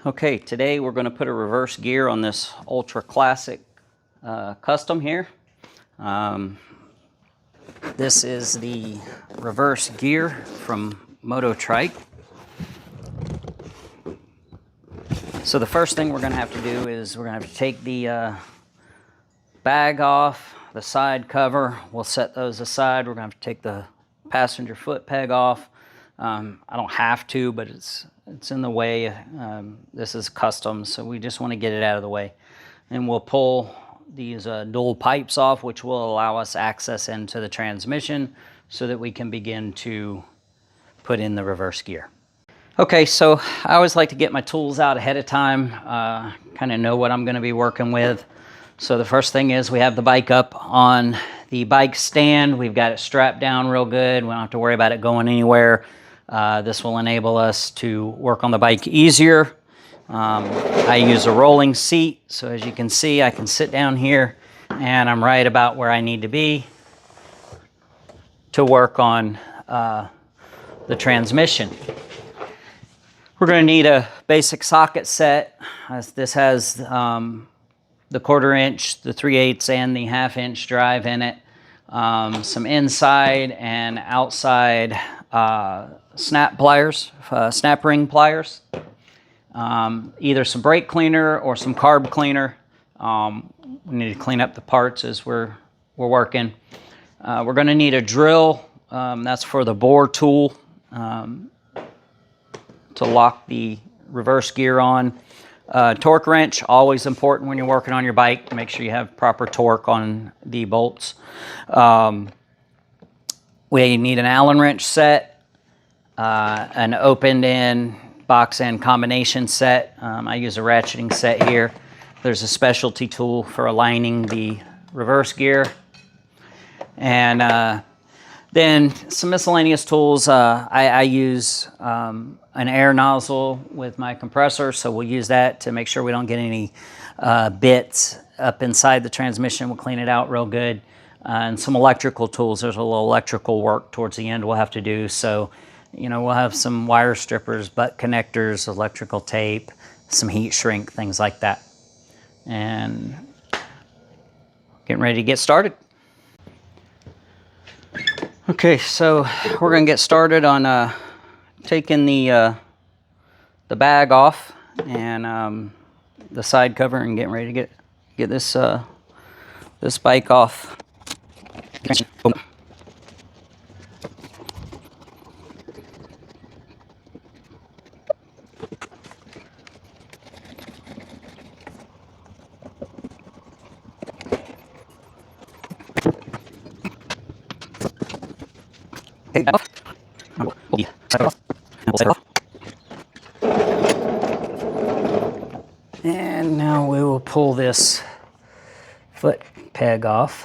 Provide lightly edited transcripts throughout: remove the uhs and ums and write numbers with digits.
Okay, today we're going to put a reverse gear on this ultra classic custom here. This is the reverse gear from Moto Trike. So the first thing we're going to have to do is we're going to have to take the bag off, the side cover. We'll set those aside. We're going to have to take the passenger foot peg off. I don't have to, but it's in the way. This is custom, so we just want to get it out of the way. And we'll pull these dual pipes off, which will allow us access into the transmission so that we can begin to put in the reverse gear. Okay, so I always like to get my tools out ahead of time, kind of know what I'm going to be working with. So the first thing is we have the bike up on the bike stand. We've got it strapped down real good. We don't have to worry about it going anywhere. This will enable us to work on the bike easier. I use a rolling seat, so as you can see, I can sit down here and I'm right about where I need to be to work on the transmission. We're going to need a basic socket set. This has the 1/4 inch, the 3/8, and the 1/2 inch drive in it. Some inside and outside snap pliers, snap ring pliers. Either some brake cleaner or some carb cleaner. We need to clean up the parts as we're working. We're going to need a drill. That's for the bore tool to lock the reverse gear on. Torque wrench, always important when you're working on your bike to make sure you have proper torque on the bolts. We need an Allen wrench set, an opened end, box end combination set. I use a ratcheting set here. There's a specialty tool for aligning the reverse gear. And then some miscellaneous tools. I use an air nozzle with my compressor, so we'll use that to make sure we don't get any bits up inside the transmission. We'll clean it out real good. And some electrical tools. There's a little electrical work towards the end we'll have to do. So, you know, we'll have some wire strippers, butt connectors, electrical tape, some heat shrink, things like that. And getting ready to get started. Okay, so we're going to get started on taking the bag off and the side cover and getting ready to get this this bike off. And now we will pull this foot peg off.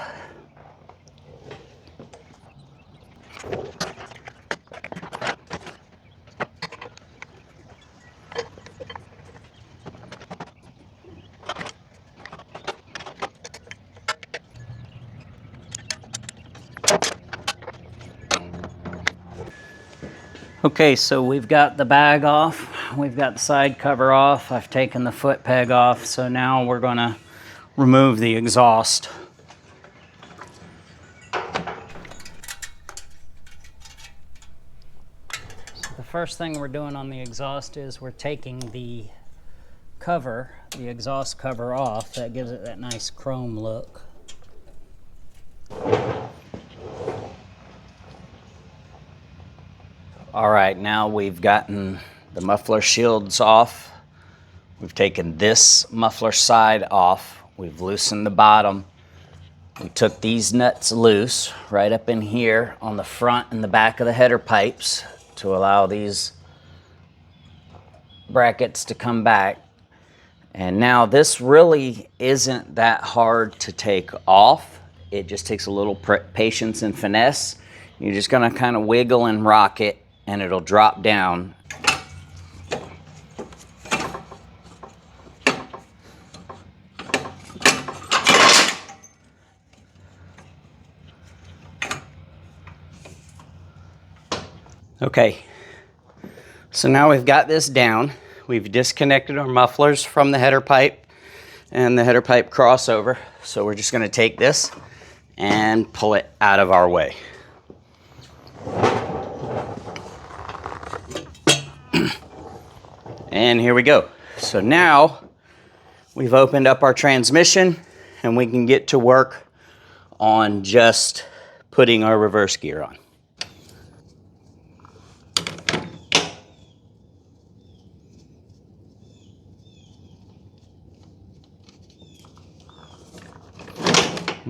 Okay, so we've got the bag off, we've got the side cover off, I've taken the foot peg off, so now we're going to remove the exhaust. So the first thing we're doing on the exhaust is we're taking the cover, the exhaust cover off. That gives it that nice chrome look. All right, now we've gotten the muffler shields off. We've taken this muffler side off. We've loosened the bottom. We took these nuts loose right up in here on the front and the back of the header pipes to allow these brackets to come back. And now this really isn't that hard to take off. It just takes a little patience and finesse. You're just gonna kind of wiggle and rock it and it'll drop down. Okay, so now we've got this down. we've disconnected our mufflers from the header pipe and the header pipe crossover. So we're just going to take this and pull it out of our way. And here we go. So now we've opened up our transmission and we can get to work on just putting our reverse gear on.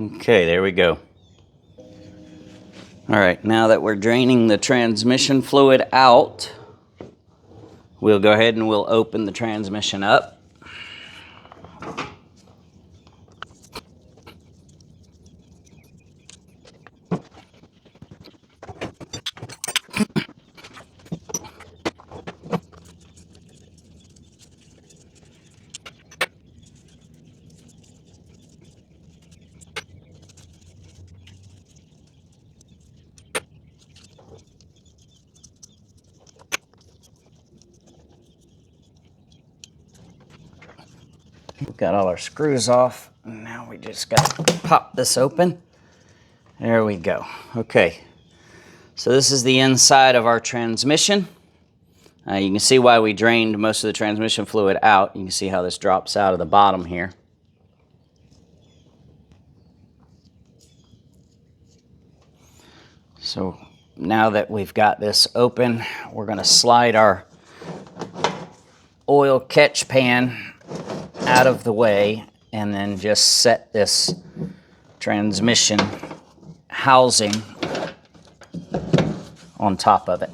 Okay, there we go. All right, now that we're draining the transmission fluid out, we'll go ahead and we'll open the transmission up. We've got all our screws off. Now we just got to pop this open. There we go. Okay, so this is the inside of our transmission. You can see why we drained most of the transmission fluid out. You can see how this drops out of the bottom here. So now that we've got this open, we're going to slide our oil catch pan out of the way and then just set this transmission housing on top of it,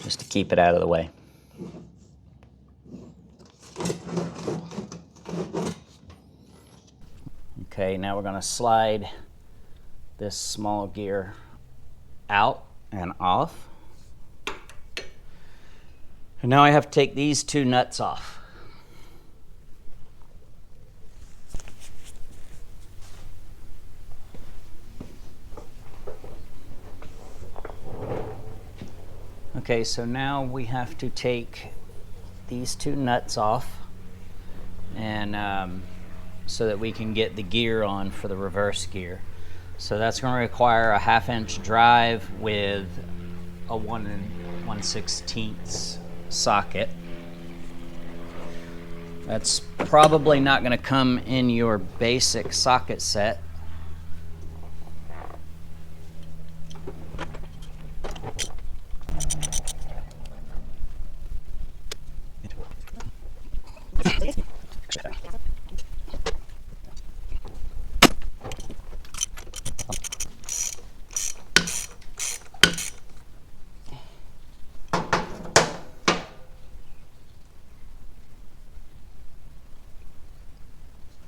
just to keep it out of the way. Okay, now we're going to slide this small gear out and off. And now I have to take these two nuts off. Okay, so now we have to take these two nuts off and so that we can get the gear on for the reverse gear. So that's going to require a 1/2 inch drive with a 1 1/16 socket. That's probably not going to come in your basic socket set.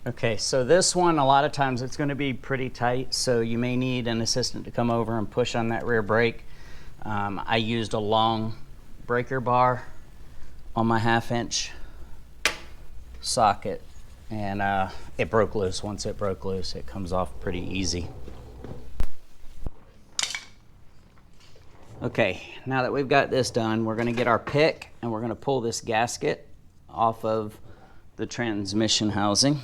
Okay, so this one, a lot of times it's going to be pretty tight, so you may need an assistant to come over and push on that rear brake. I used a long breaker bar on my 1/2 inch socket, and it broke loose. Once it broke loose, it comes off pretty easy. Okay, now that we've got this done, we're going to get our pick and we're going to pull this gasket off of the transmission housing.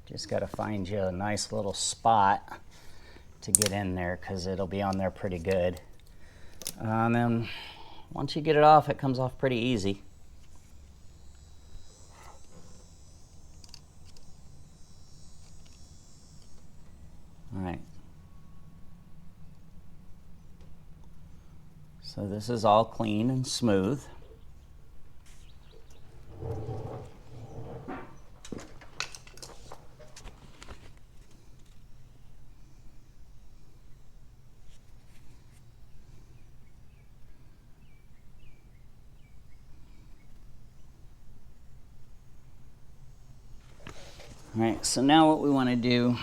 Just got to find you a nice little spot to get in there because it'll be on there pretty good. And then once you get it off, it comes off pretty easy. All right. So this is all clean and smooth. All right, so now what we want to do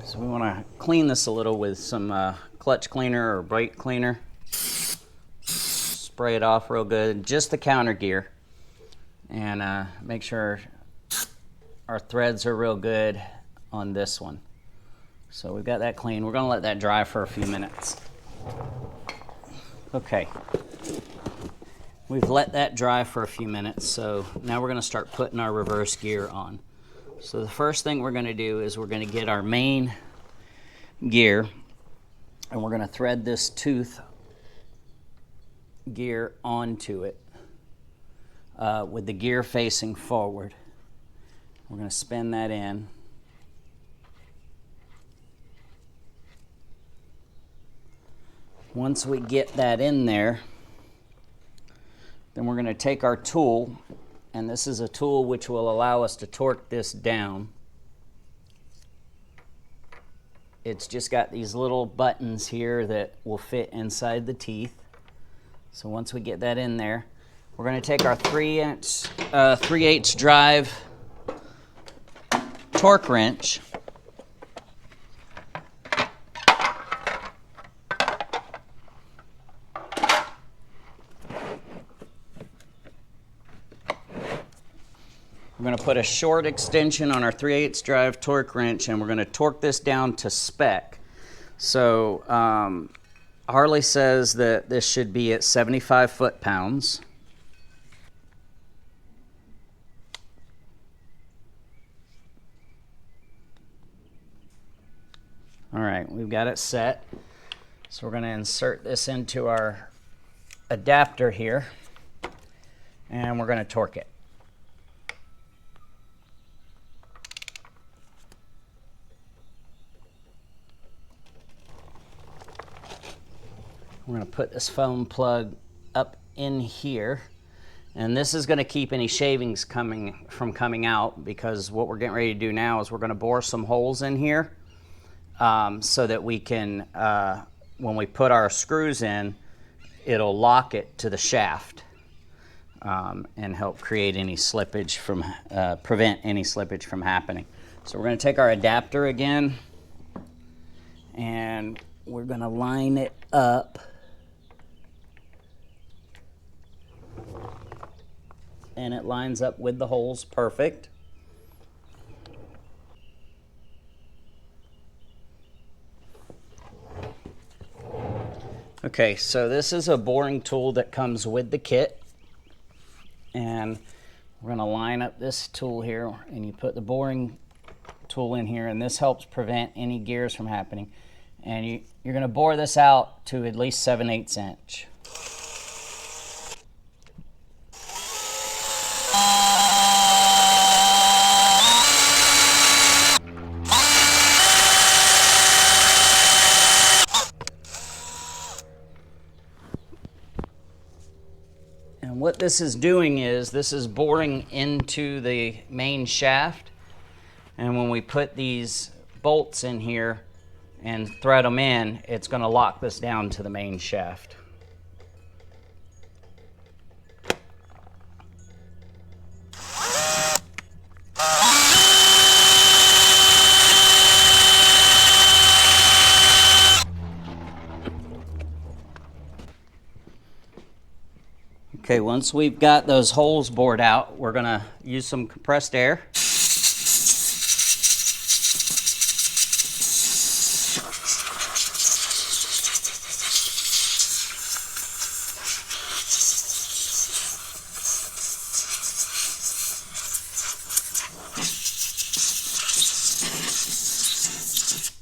is we want to clean this a little with some clutch cleaner or brake cleaner. Spray it off real good, just the counter gear, and make sure our threads are real good on this one. So we've got that clean. We're going to let that dry for a few minutes. Okay. We've let that dry for a few minutes, so now we're going to start putting our reverse gear on. So the first thing we're going to do is we're going to get our main gear, and we're going to thread this tooth gear onto it with the gear facing forward. We're going to spin that in. Once we get that in there, then we're going to take our tool, and this is a tool which will allow us to torque this down. It's just got these little buttons here that will fit inside the teeth. So once we get that in there, we're going to take our 3/8 drive torque wrench, we're going to put a short extension on our 3/8 drive torque wrench, and we're going to torque this down to spec. So Harley says that this should be at 75 foot-pounds. All right, we've got it set. So we're going to insert this into our adapter here, and we're going to torque it. We're going to put this foam plug up in here, and this is going to keep any shavings from coming out, because what we're getting ready to do now is we're going to bore some holes in here so that we can, when we put our screws in, it'll lock it to the shaft and help create any slippage from, prevent any slippage from happening. So we're going to take our adapter again, and we're going to line it up. And it lines up with the holes perfect. Okay, so this is a boring tool that comes with the kit, and we're going to line up this tool here, and you put the boring tool in here, and this helps prevent any gears from happening. And you're going to bore this out to at least 7/8 inch. And what this is doing is this is boring into the main shaft, and when we put these bolts in here and thread them in, it's going to lock this down to the main shaft. Okay, once we've got those holes bored out, we're going to use some compressed air.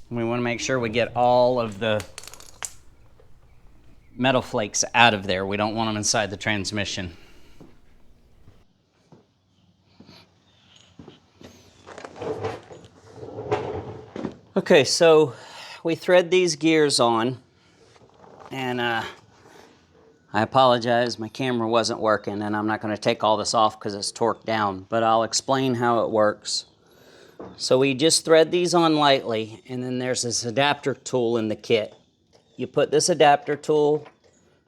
We want to make sure we get all of the metal flakes out of there. We don't want them inside the transmission. Okay, so we thread these gears on, and I apologize, my camera wasn't working, and I'm not going to take all this off because it's torqued down, but I'll explain how it works. So we just thread these on lightly, and then there's this adapter tool in the kit. You put this adapter tool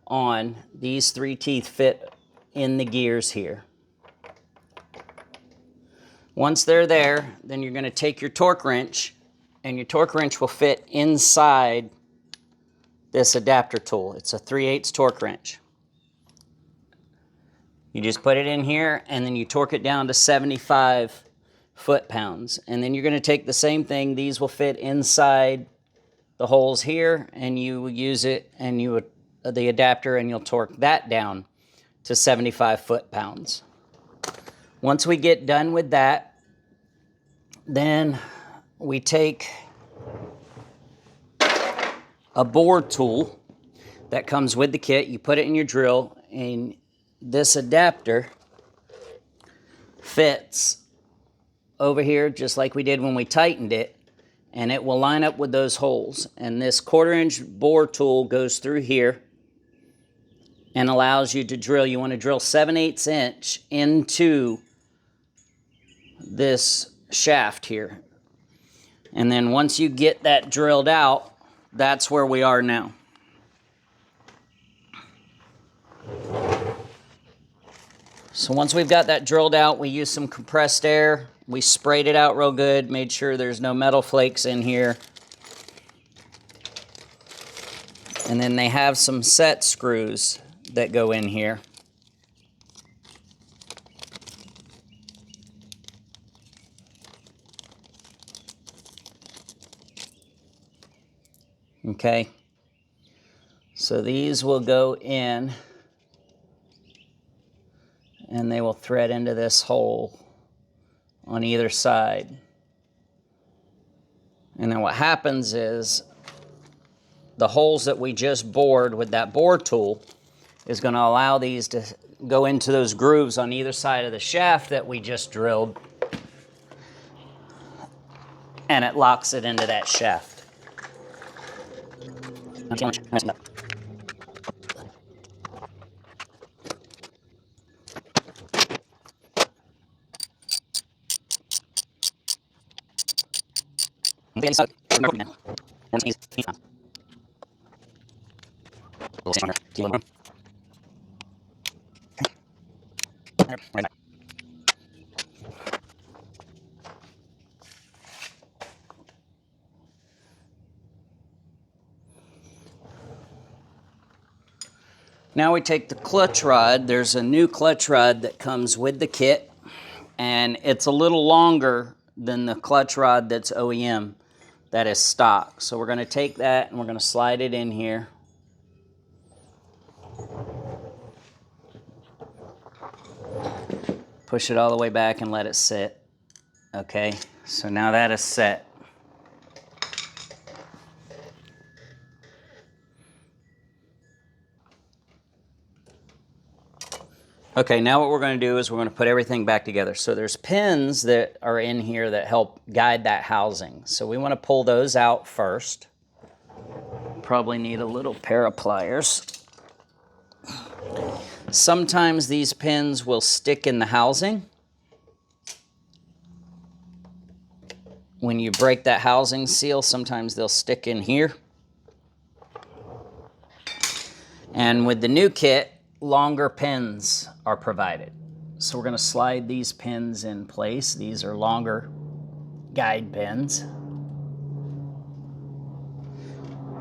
on, these 3 teeth fit in the gears here. Once they're there, then you're going to take your torque wrench, and your torque wrench will fit inside this adapter tool. It's a 3/8 torque wrench. You just put it in here, and then you torque it down to 75 foot-pounds. And then you're going to take the same thing. These will fit inside the holes here, and you will use it, and you would the adapter, and you'll torque that down to 75 foot-pounds. Once we get done with that, then we take a bore tool that comes with the kit. You put it in your drill, and this adapter fits over here just like we did when we tightened it, and it will line up with those holes. And this 1/4-inch bore tool goes through here and allows you to drill. You want to drill 7/8 inch into this shaft here. And then once you get that drilled out, that's where we are now. So once we've got that drilled out, we use some compressed air. We sprayed it out real good, made sure there's no metal flakes in here. And then they have some set screws that go in here. Okay, so these will go in, and they will thread into this hole on either side. And then what happens is the holes that we just bored with that bore tool is going to allow these to go into those grooves on either side of the shaft that we just drilled, and it locks it into that shaft. Now we take the clutch rod. There's a new clutch rod that comes with the kit, and it's a little longer than the clutch rod that's OEM, that is stock. So we're going to take that and we're going to slide it in here. Push it all the way back and let it sit. Okay, so now that is set. Okay, now what we're going to do is we're going to put everything back together. So there's pins that are in here that help guide that housing. So we want to pull those out first. Probably need a little pair of pliers. Sometimes these pins will stick in the housing. When you break that housing seal, sometimes they'll stick in here. And with the new kit, longer pins are provided. So we're going to slide these pins in place. These are longer guide pins.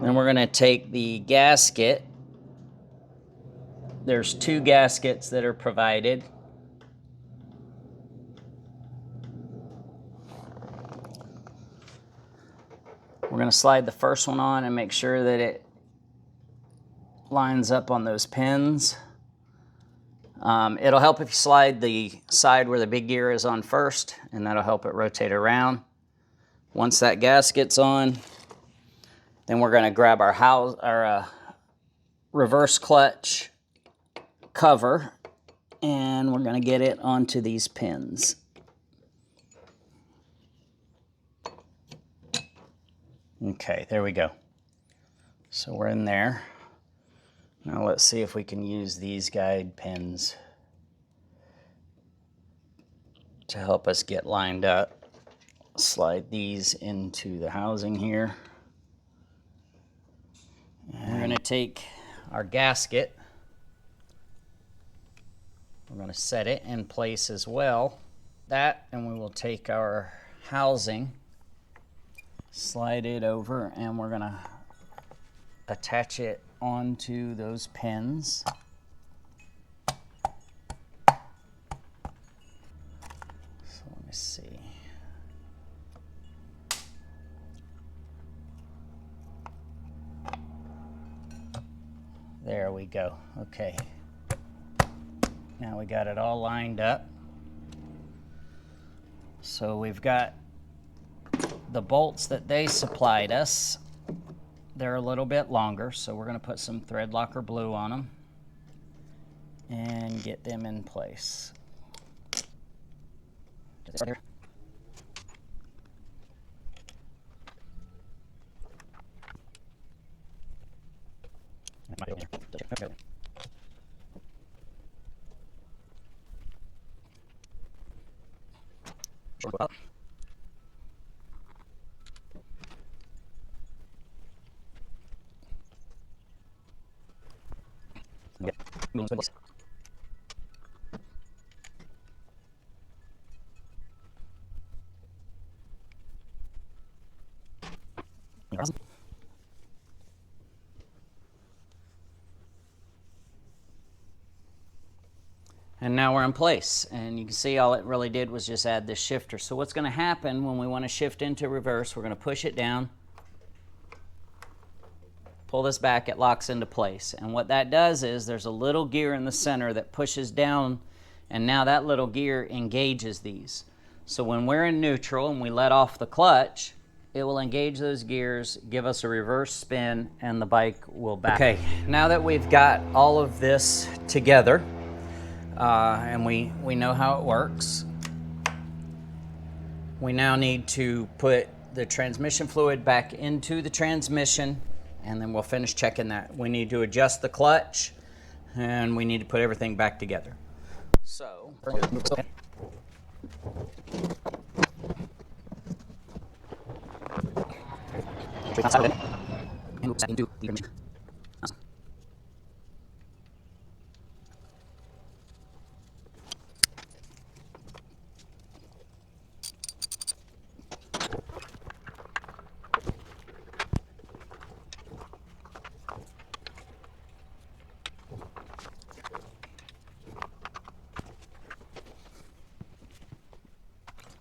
Then we're going to take the gasket. There's 2 gaskets that are provided. We're going to slide the first one on and make sure that it lines up on those pins. It'll help if you slide the side where the big gear is on first, and that'll help it rotate around. Once that gasket's on, then we're going to grab our reverse clutch cover, and we're going to get it onto these pins. Okay, there we go. So we're in there. Now let's see if we can use these guide pins to help us get lined up. Slide these into the housing here. And we're going to take our gasket. We're going to set it in place as well. that, and we will take our housing, slide it over, and we're gonna attach it onto those pins. So let me see. There we go. Okay. Now we got it all lined up. So we've got the bolts that they supplied us. They're a little bit longer, so we're going to put some thread locker blue on them and get them in place. Just here. Okay. Up. And now we're in place, and you can see all it really did was just add this shifter. So what's going to happen when we want to shift into reverse, we're going to push it down, pull this back, it locks into place. And what that does is there's a little gear in the center that pushes down, and now that little gear engages these. So when we're in neutral and we let off the clutch, it will engage those gears, give us a reverse spin, and the bike will back. Okay, now that we've got all of this together, and we know how it works, we now need to put the transmission fluid back into the transmission, and then we'll finish checking that. We need to adjust the clutch, and we need to put everything back together. So,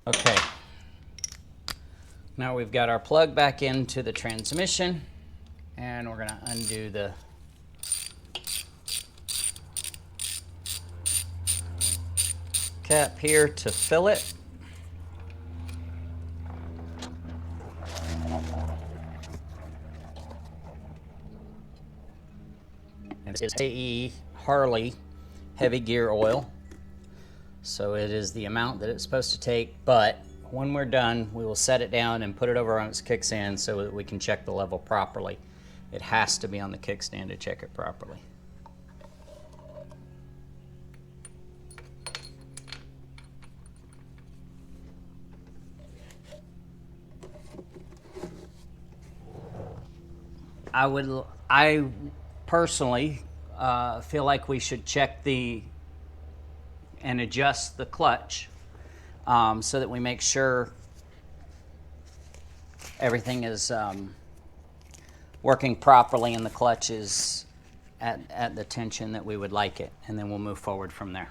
okay, now we've got our plug back into the transmission, and we're going to undo the cap here to fill it. And it's AE Harley heavy gear oil. So it is the amount that it's supposed to take, but when we're done, we will set it down and put it over on its kickstand so that we can check the level properly. It has to be on the kickstand to check it properly. I personally feel like we should check and adjust the clutch so that we make sure everything is working properly and the clutch is at the tension that we would like it, and then we'll move forward from there.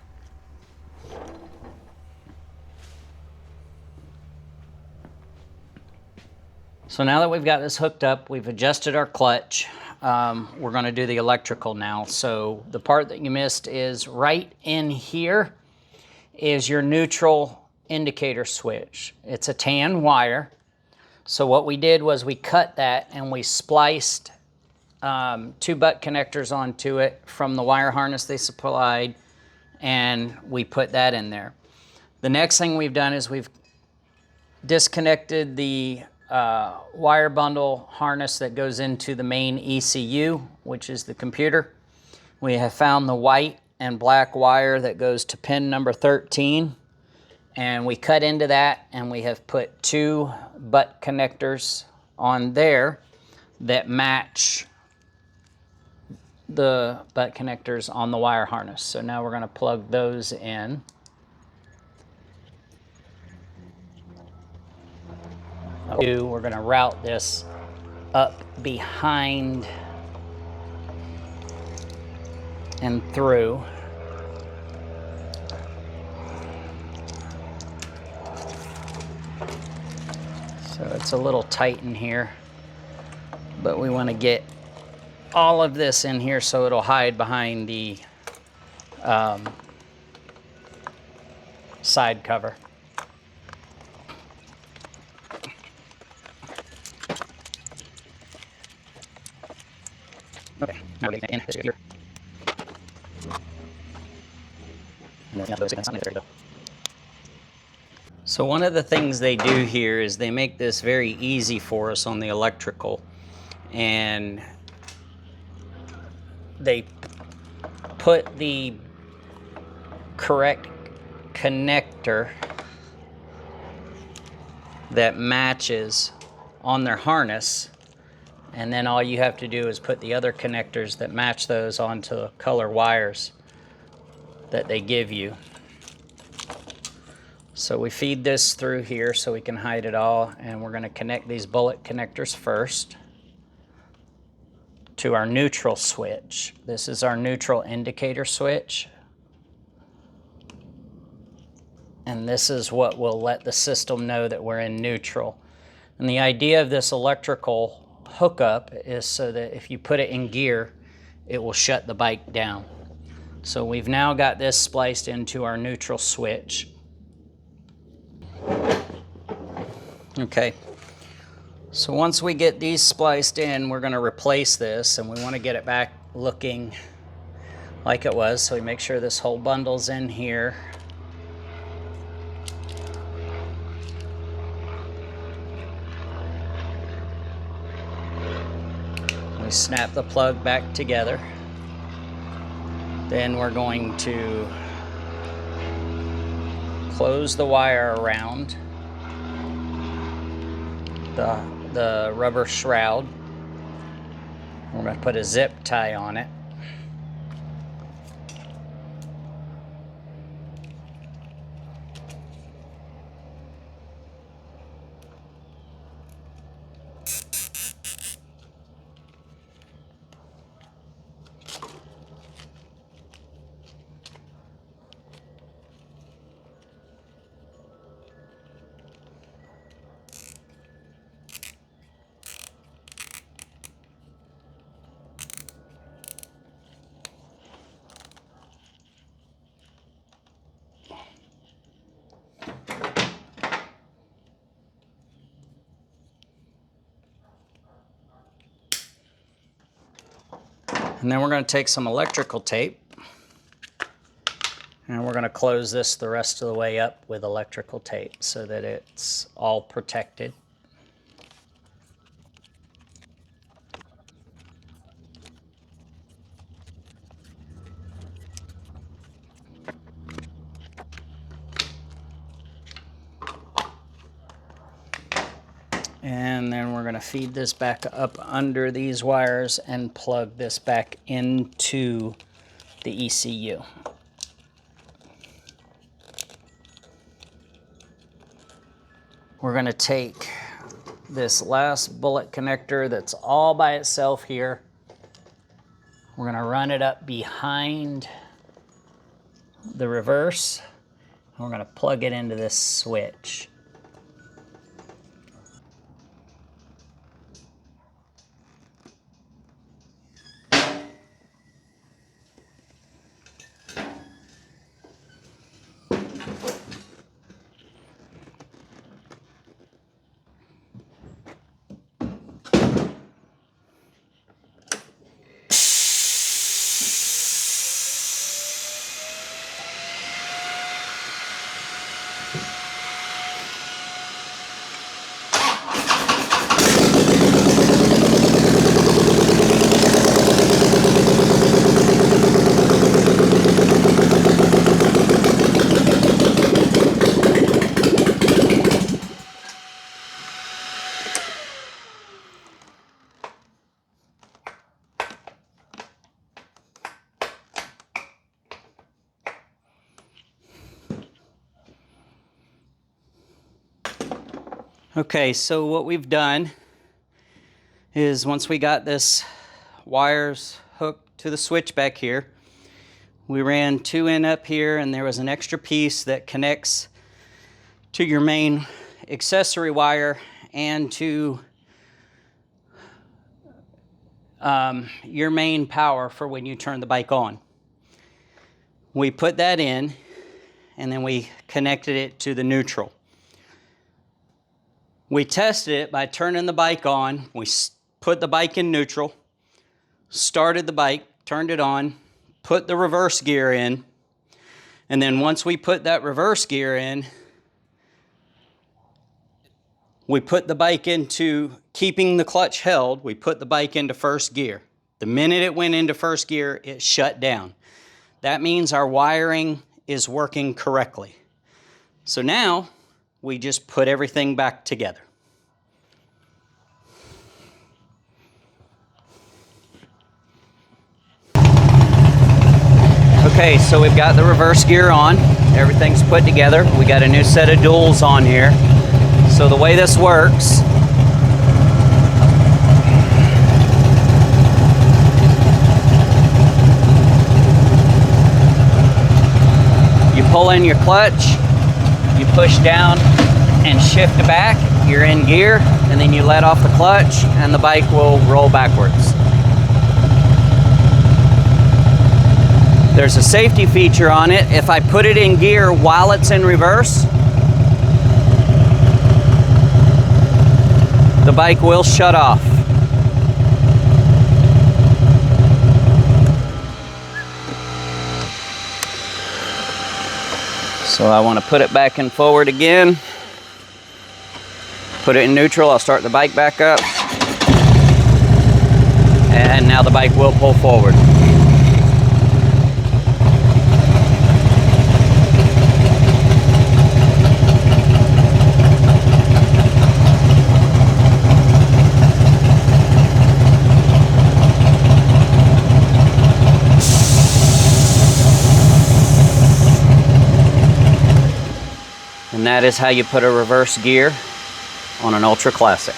So now that we've got this hooked up, we've adjusted our clutch. We're going to do the electrical now. So the part that you missed is right in here is your neutral indicator switch. It's a tan wire. So what we did was we cut that and we spliced 2 butt connectors onto it from the wire harness they supplied, and we put that in there. The next thing we've done is we've disconnected the wire bundle harness that goes into the main ECU, which is the computer. We have found the white and black wire that goes to pin number 13, and we cut into that, and we have put 2 butt connectors on there that match the butt connectors on the wire harness. So now we're going to plug those in. We're going to route this up behind and through. So it's a little tight in here, but we want to get all of this in here so it'll hide behind the side cover. Okay, now we're getting in this here. So one of the things they do here is they make this very easy for us on the electrical, and they put the correct connector that matches on their harness, and then all you have to do is put the other connectors that match those onto color wires that they give you. So we feed this through here so we can hide it all, and we're going to connect these bullet connectors first to our neutral switch. This is our neutral indicator switch, and this is what will let the system know that we're in neutral. And the idea of this electrical hookup is so that if you put it in gear, it will shut the bike down. So we've now got this spliced into our neutral switch. Okay, so once we get these spliced in, we're going to replace this, and we want to get it back looking like it was. So we make sure this whole bundle's in here. We snap the plug back together. Then we're going to close the wire around the rubber shroud. We're going to put a zip tie on it. And then we're going to take some electrical tape, and we're going to close this the rest of the way up with electrical tape so that it's all protected. And then we're going to feed this back up under these wires and plug this back into the ECU. We're going to take this last bullet connector that's all by itself here. We're going to run it up behind the reverse. And we're going to plug it into this switch. Okay, so what we've done is once we got this wires hooked to the switch back here, we ran 2 in up here, and there was an extra piece that connects to your main accessory wire and to your main power for when you turn the bike on. We put that in, and then we connected it to the neutral. We tested it by turning the bike on. We put the bike in neutral, started the bike, turned it on, put the reverse gear in, and then once we put that reverse gear in, we put the bike into keeping the clutch held. We put the bike into first gear. The minute it went into first gear, it shut down. That means our wiring is working correctly. So now we just put everything back together. Okay, so we've got the reverse gear on. Everything's put together. We got a new set of duals on here. So the way this works, you pull in your clutch, you push down and shift back, you're in gear, and then you let off the clutch and the bike will roll backwards. There's a safety feature on it. If I put it in gear while it's in reverse, the bike will shut off. So I want to put it back in forward again. Put it in neutral, I'll start the bike back up. And now the bike will pull forward. And that is how you put a reverse gear on an Ultra Classic.